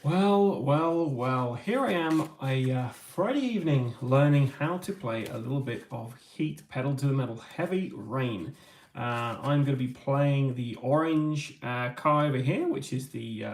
Well, here I am a Friday evening learning how to play a little bit of Heat Pedal to the Metal Heavy Rain. I'm going to be playing the orange car over here, which is the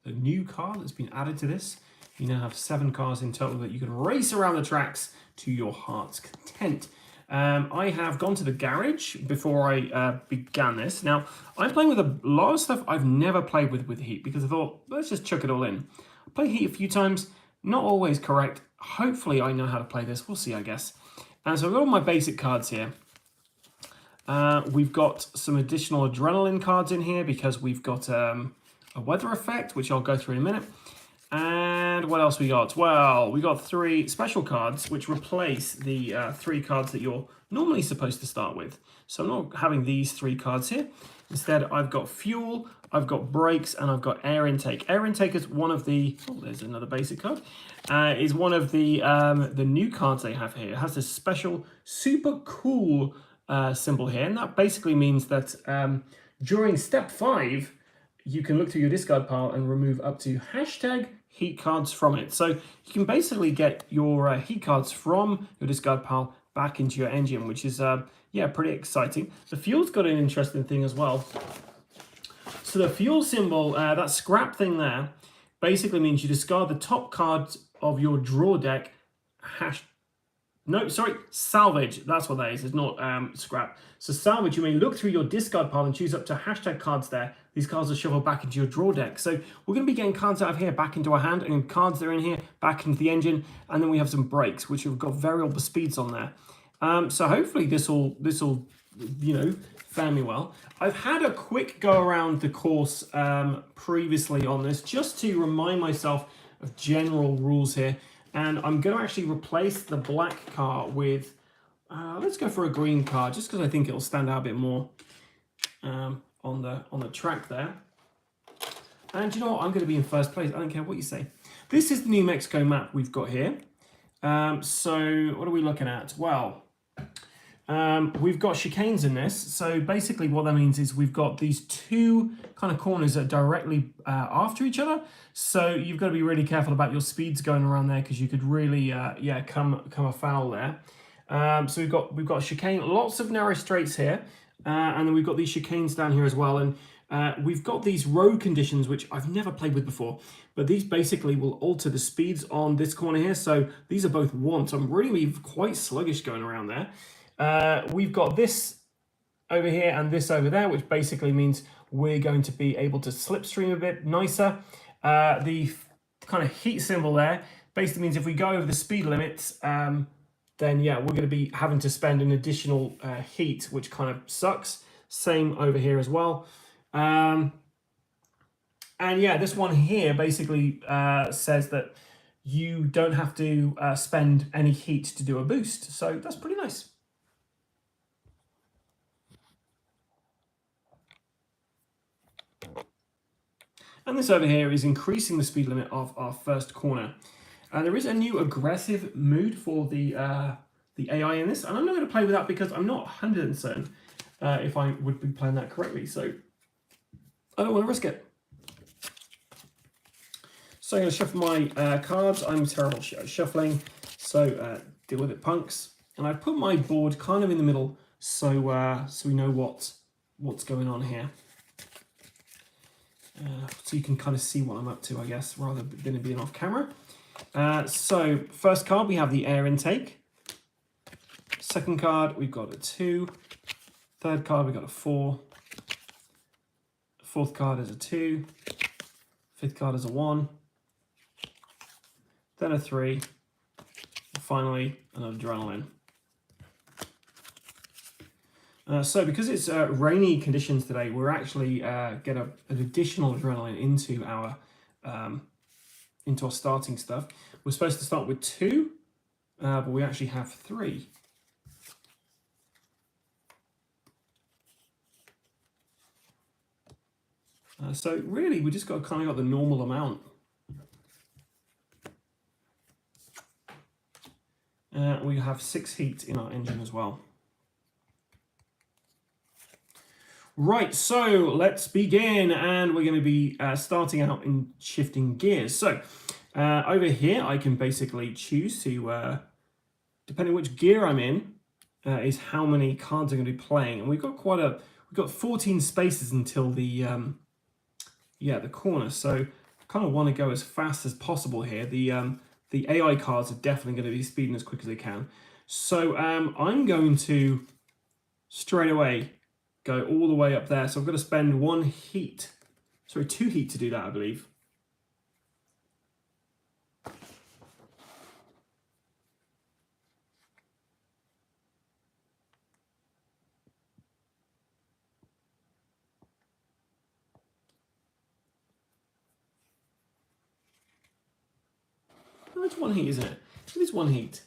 new car that's been added to this. You now have 7 cars in total that you can race around the tracks to your heart's content. I have gone to the garage before I began this. Now, I'm playing with a lot of stuff I've never played with Heat because I thought, let's just chuck it all in. I played Heat a few times, not always correct. Hopefully I know how to play this. We'll see, I guess. And so I've got all my basic cards here. We've got some additional adrenaline cards in here because we've got a weather effect, which I'll go through in a minute. And what else we got? Well, we got 3 special cards which replace the 3 cards that you're normally supposed to start with. So I'm not having these 3 cards here. Instead, I've got fuel, I've got brakes, and I've got air intake. Air intake is one of the, oh, there's another basic card, is one of the new cards they have here. It has this special, super cool symbol here, and that basically means that during step 5, you can look through your discard pile and remove up to #heat cards from it. So you can basically get your heat cards from your discard pile back into your engine, which is, yeah, pretty exciting. The fuel's got an interesting thing as well. So the fuel symbol, that scrap thing there, basically means you discard the top cards of your draw deck, salvage. That's what that is. It's not scrap. So salvage, you may look through your discard pile and choose up to #cards there. These cards are shuffled back into your draw deck. So we're going to be getting cards out of here back into our hand, and cards that are in here back into the engine. And then we have some brakes, which have got variable speeds on there. So hopefully this will fare me well. I've had a quick go around the course previously on this, just to remind myself of general rules here. And I'm going to actually replace the black car with, let's go for a green car, just because I think it'll stand out a bit more on the track there. And you know what? I'm going to be in first place. I don't care what you say. This is the New Mexico map we've got here. So what are we looking at? Well, we've got chicanes in this. So basically what that means is we've got these 2 kind of corners that are directly after each other. So you've got to be really careful about your speeds going around there, because you could really, come afoul there. So we've got chicane, lots of narrow straights here. And then we've got these chicanes down here as well. And we've got these road conditions, which I've never played with before. But these basically will alter the speeds on this corner here. So these are both 1. So I'm really quite sluggish going around there. We've got this over here and this over there, which basically means we're going to be able to slipstream a bit nicer. The kind of heat symbol there basically means if we go over the speed limits, then yeah, we're going to be having to spend an additional heat, which kind of sucks. Same over here as well. And yeah, this one here basically says that you don't have to spend any heat to do a boost. So that's pretty nice. And this over here is increasing the speed limit of our first corner. There is a new aggressive mood for the AI in this, and I'm not going to play with that because I'm not 100% certain if I would be playing that correctly, so I don't want to risk it. So I'm going to shuffle my cards. I'm terrible at shuffling, so deal with it, punks. And I put my board kind of in the middle, so so we know what's going on here. So you can kind of see what I'm up to, I guess, rather than it being off camera. So first card, we have the air intake. Second card, we've got a 2. Third card, we've got a 4. Fourth card is a 2. Fifth card is a 1. Then a 3. And finally, an adrenaline. So because it's rainy conditions today, we're actually get an additional adrenaline into our starting stuff. We're supposed to start with 2, but we actually have 3. So really, we just kind of got the normal amount. We have 6 heat in our engine as well. Right, so let's begin, and we're going to be starting out in shifting gears. So over here, I can basically choose to, depending which gear I'm in, is how many cards I'm going to be playing. And we've got 14 spaces until the corner. So I kind of want to go as fast as possible here. The AI cards are definitely going to be speeding as quick as they can. So I'm going to straight away go all the way up there. So I've got to spend two heat to do that, I believe. Oh, it's one heat, isn't it? It is one heat.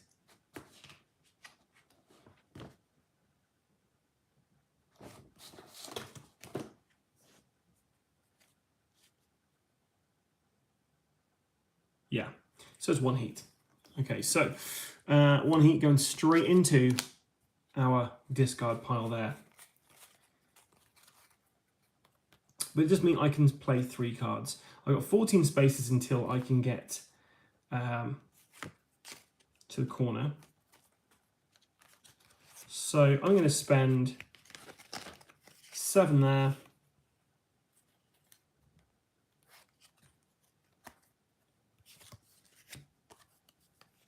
Yeah, so it's one heat. Okay, so one heat going straight into our discard pile there. But it does mean I can play 3 cards. I've got 14 spaces until I can get to the corner. So I'm going to spend 7 there.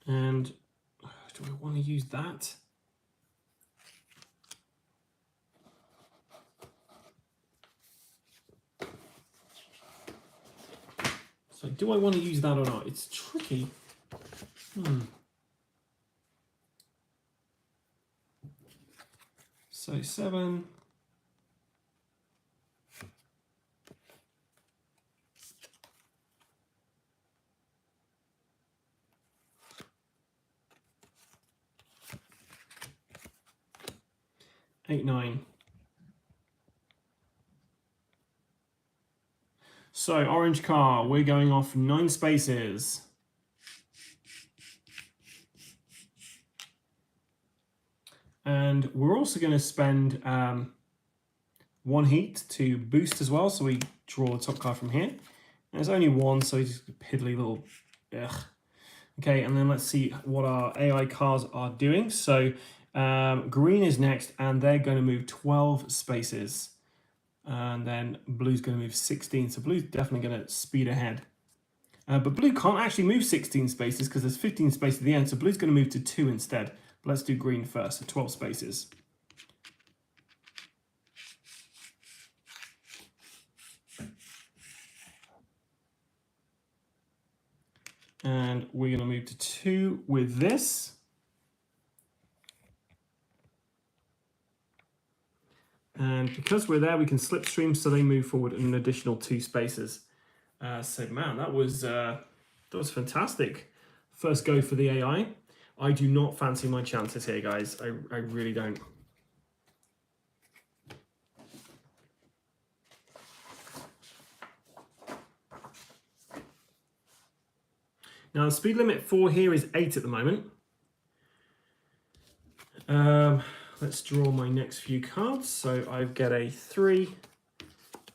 And do I want to use that? So do I want to use that or not? It's tricky. So 7. Eight, 9. So orange car, we're going off 9 spaces. And we're also going to spend 1 heat to boost as well. So we draw the top card from here. And there's only 1, so it's just a piddly little ugh. Okay, and then let's see what our AI cards are doing. So green is next, and they're going to move 12 spaces. And then blue's going to move 16. So blue's definitely going to speed ahead. But blue can't actually move 16 spaces because there's 15 spaces at the end. So blue's going to move to 2 instead. But let's do green first, so 12 spaces. And we're going to move to 2 with this. And because we're there, we can slipstream, so they move forward an additional 2 spaces. So man, that was fantastic. First go for the AI. I do not fancy my chances here, guys. I really don't. Now the speed limit for here is 8 at the moment. Let's draw my next few cards. So I get a 3,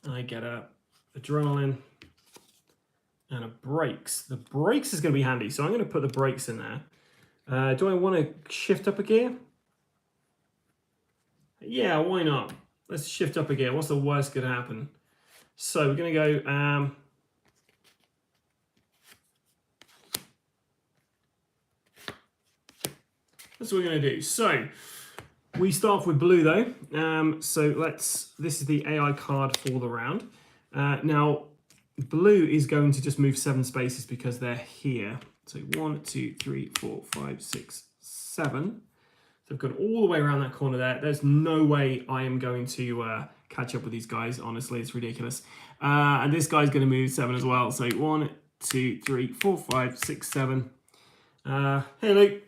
I get a adrenaline, and a brakes. The brakes is going to be handy, so I'm going to put the brakes in there. Do I want to shift up a gear? Yeah, why not? Let's shift up a gear. What's the worst going to happen? So we're going to go... that's what we're going to do. So we start off with blue though. So this is the AI card for the round. Now blue is going to just move 7 spaces because they're here. So 1, 2, 3, 4, 5, 6, 7. So I've gone all the way around that corner there. There's no way I am going to catch up with these guys. Honestly, it's ridiculous. And this guy's going to move 7 as well. So 1, 2, 3, 4, 5, 6, 7. Hey, Luke.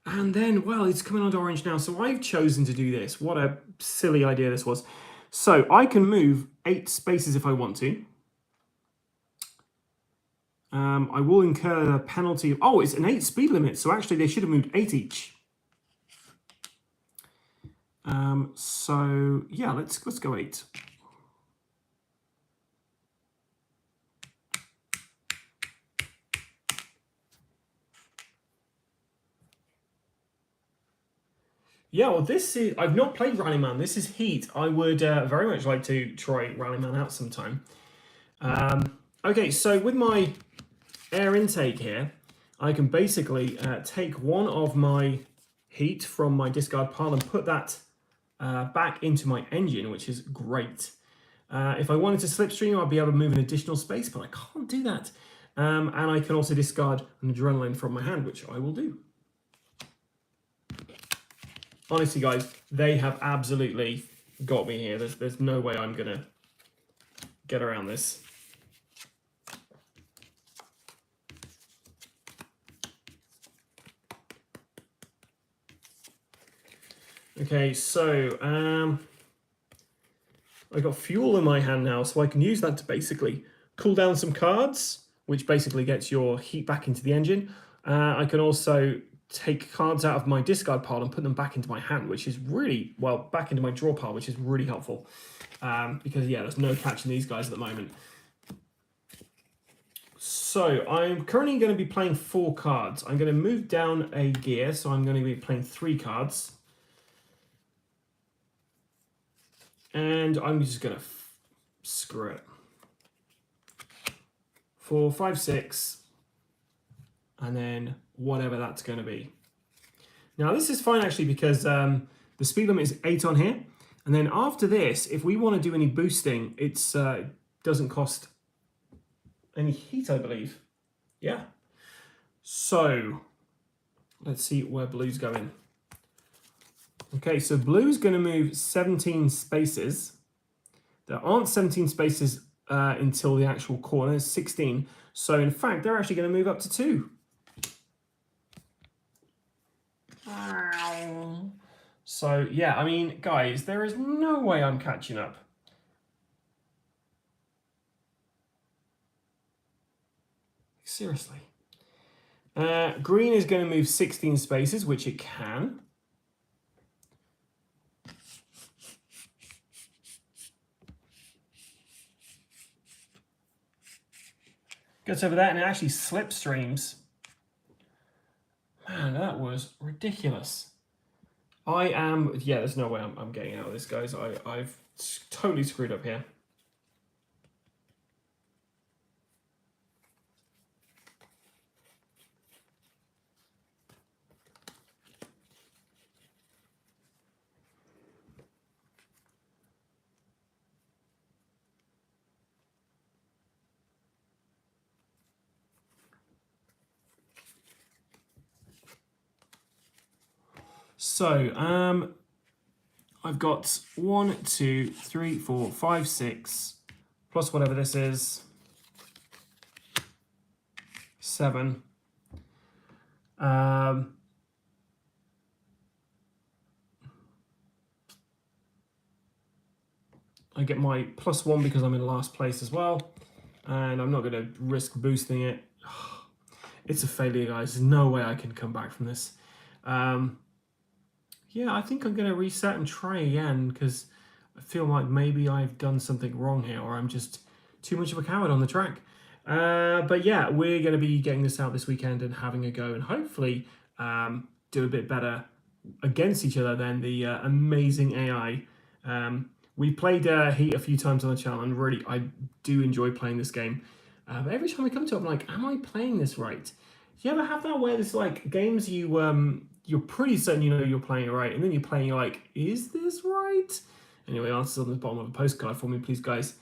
And then, well, it's coming on to orange now. So I've chosen to do this. What a silly idea this was. So I can move 8 spaces if I want to. I will incur the penalty of... Oh, it's an 8 speed limit. So actually, they should have moved 8 each. So yeah, let's go 8. Yeah, well, this is, I've not played Rallyman. This is Heat. I would very much like to try Rallyman out sometime. Okay, so with my air intake here, I can basically take one of my heat from my discard pile and put that back into my engine, which is great. If I wanted to slipstream, I'd be able to move an additional space, but I can't do that. And I can also discard an adrenaline from my hand, which I will do. Honestly, guys, they have absolutely got me here. There's no way I'm going to get around this. Okay, so I got fuel in my hand now, so I can use that to basically cool down some cards, which basically gets your heat back into the engine. I can also take cards out of my discard pile and put them back into my hand, which is really, well, back into my draw pile, which is really helpful. Because, yeah, there's no catching these guys at the moment. So I'm currently going to be playing 4 cards. I'm going to move down a gear, so I'm going to be playing 3 cards. And I'm just going to screw it. 4, 5, 6. And then whatever that's going to be. Now this is fine actually because the speed limit is 8 on here. And then after this, if we want to do any boosting, it doesn't cost any heat, I believe. Yeah. So let's see where blue's going. Okay, so blue's going to move 17 spaces. There aren't 17 spaces until the actual corner. There's 16. So in fact, they're actually going to move up to 2. So yeah, I mean, guys, there is no way I'm catching up. Seriously. Green is going to move 16 spaces, which it can. Gets over that and it actually slipstreams. Man, that was ridiculous. Yeah, there's no way I'm getting out of this, guys. I've totally screwed up here. So, I've got 1, 2, 3, 4, 5, 6, plus whatever this is, 7. I get my +1 because I'm in last place as well, and I'm not going to risk boosting it. It's a failure, guys. There's no way I can come back from this. Yeah, I think I'm going to reset and try again because I feel like maybe I've done something wrong here or I'm just too much of a coward on the track. But yeah, we're going to be getting this out this weekend and having a go and hopefully do a bit better against each other than the amazing AI. We played Heat a few times on the channel and really I do enjoy playing this game. But every time I come to it, I'm like, am I playing this right? Do you ever have that where there's like games you're pretty certain you know you're playing it right, and then you're playing, you're like, is this right? Anyway, answers on the bottom of a postcard for me, please, guys.